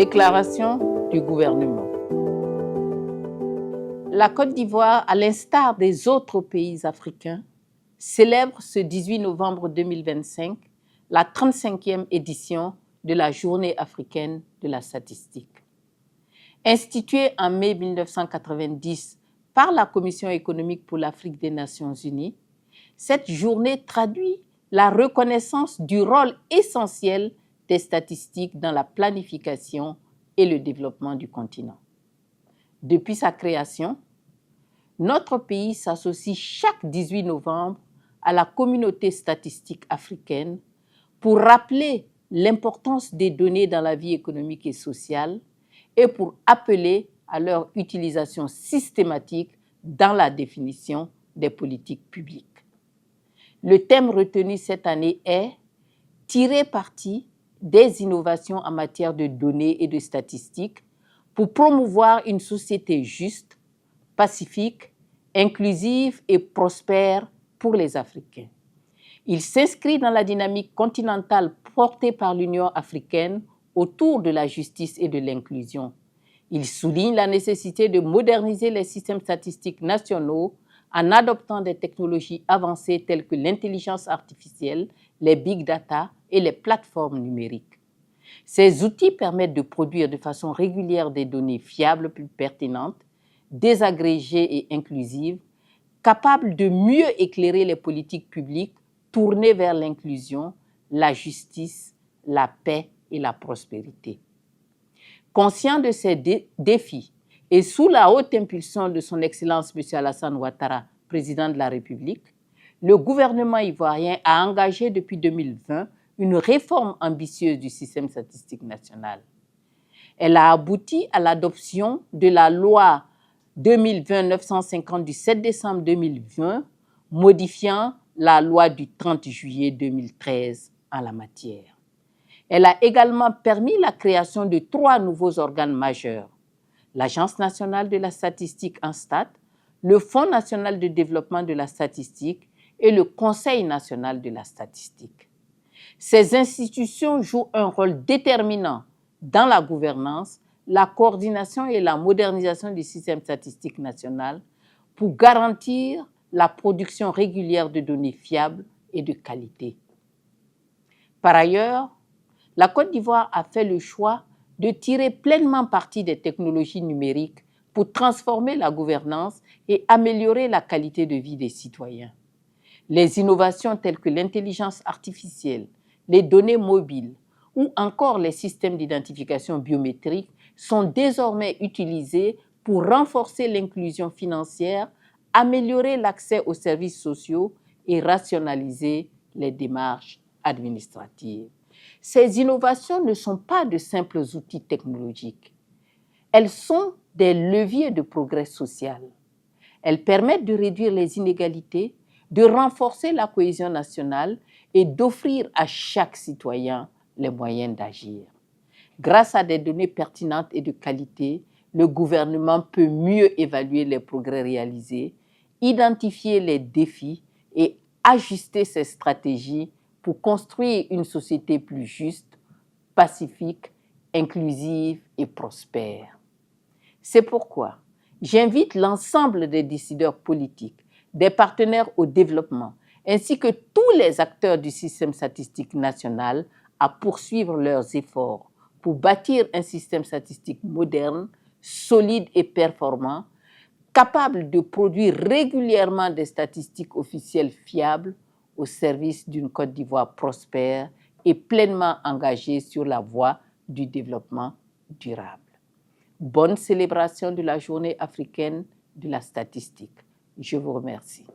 Déclaration du gouvernement. La Côte d'Ivoire, à l'instar des autres pays africains, célèbre ce 18 novembre 2025 la 35e édition de la Journée africaine de la statistique. Instituée en mai 1990 par la Commission économique pour l'Afrique des Nations Unies, cette journée traduit la reconnaissance du rôle essentiel des statistiques dans la planification et le développement du continent. Depuis sa création, notre pays s'associe chaque 18 novembre à la communauté statistique africaine pour rappeler l'importance des données dans la vie économique et sociale et pour appeler à leur utilisation systématique dans la définition des politiques publiques. Le thème retenu cette année est « Tirer parti des innovations en matière de données et de statistiques pour promouvoir une société juste, pacifique, inclusive et prospère pour les Africains ». Il s'inscrit dans la dynamique continentale portée par l'Union africaine autour de la justice et de l'inclusion. Il souligne la nécessité de moderniser les systèmes statistiques nationaux en adoptant des technologies avancées telles que l'intelligence artificielle, les big data et les plateformes numériques. Ces outils permettent de produire de façon régulière des données fiables, plus pertinentes, désagrégées et inclusives, capables de mieux éclairer les politiques publiques tournées vers l'inclusion, la justice, la paix et la prospérité. Conscient de ces défis et sous la haute impulsion de son Excellence M. Alassane Ouattara, président de la République, le gouvernement ivoirien a engagé depuis 2020 une réforme ambitieuse du système statistique national. Elle a abouti à l'adoption de la loi 2020-950 du 7 décembre 2020, modifiant la loi du 30 juillet 2013 en la matière. Elle a également permis la création de 3 nouveaux organes majeurs: l'Agence nationale de la statistique ANSTAT, le Fonds national de développement de la statistique et le Conseil national de la statistique. Ces institutions jouent un rôle déterminant dans la gouvernance, la coordination et la modernisation du système statistique national pour garantir la production régulière de données fiables et de qualité. Par ailleurs, la Côte d'Ivoire a fait le choix de tirer pleinement parti des technologies numériques pour transformer la gouvernance et améliorer la qualité de vie des citoyens. Les innovations telles que l'intelligence artificielle, les données mobiles ou encore les systèmes d'identification biométrique sont désormais utilisés pour renforcer l'inclusion financière, améliorer l'accès aux services sociaux et rationaliser les démarches administratives. Ces innovations ne sont pas de simples outils technologiques. Elles sont des leviers de progrès social. Elles permettent de réduire les inégalités, de renforcer la cohésion nationale et d'offrir à chaque citoyen les moyens d'agir. Grâce à des données pertinentes et de qualité, le gouvernement peut mieux évaluer les progrès réalisés, identifier les défis et ajuster ses stratégies pour construire une société plus juste, pacifique, inclusive et prospère. C'est pourquoi j'invite l'ensemble des décideurs politiques, des partenaires au développement, ainsi que tous les acteurs du système statistique national à poursuivre leurs efforts pour bâtir un système statistique moderne, solide et performant, capable de produire régulièrement des statistiques officielles fiables au service d'une Côte d'Ivoire prospère et pleinement engagée sur la voie du développement durable. Bonne célébration de la Journée africaine de la statistique. Je vous remercie.